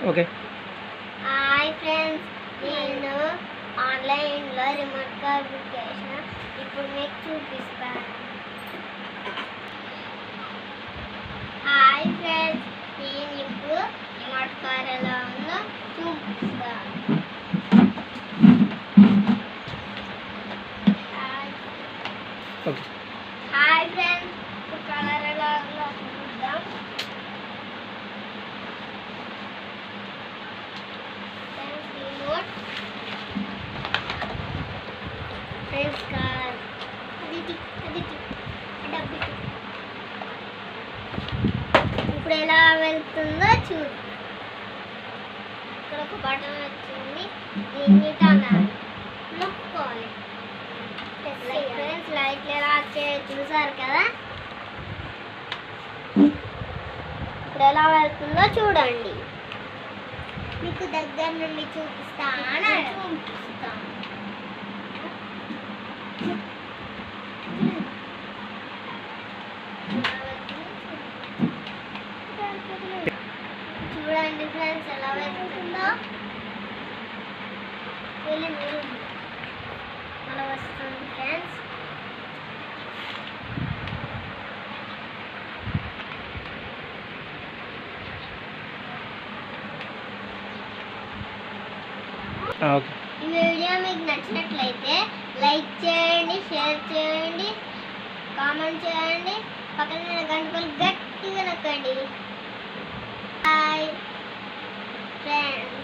Okay. Hi friends, నేను ఆన్లైన్లో remote car book చేసిన. ఇప్పుడు మీకు చూపిస్తాను. హాయ్ ఫ్రెండ్స్, నేను ఇప్పుడు రిమోట్ కార్ ఎలా ఉందో చూపిస్తాను. ఓకే. హాయ్ ఫ్రెండ్స్, ఇప్పుడు కలర్ ఎలా ఉందో చూద్దాం. ఫ్రెండ్స్ కార్ ఇప్పుడు ఎలా వెళ్తుందో చూడు. ఇక్కడ ఒక బటన్ వచ్చింది, దీన్ని నొక్కాలి. ఫ్రెండ్స్ లైట్లు ఎలా వచ్చాయో చూసారు కదా. ఇప్పుడు ఎలా వెళ్తుందో చూడండి. మీకు దగ్గర నుండి చూపిస్తాను. చూడండి ఫ్రెండ్స్ ఎలా వెళ్తుందో. వెళ్ళి మీరు అలా వస్తుంది ఫ్రెండ్స్. ఓకే. ఈ వీడియో మీకు నచ్చినట్లయితే లైక్ చేయండి, షేర్ చేయండి, కామెంట్ చేయండి, పక్కన గంటలు గట్టిగా నొక్కండి. Bye friends.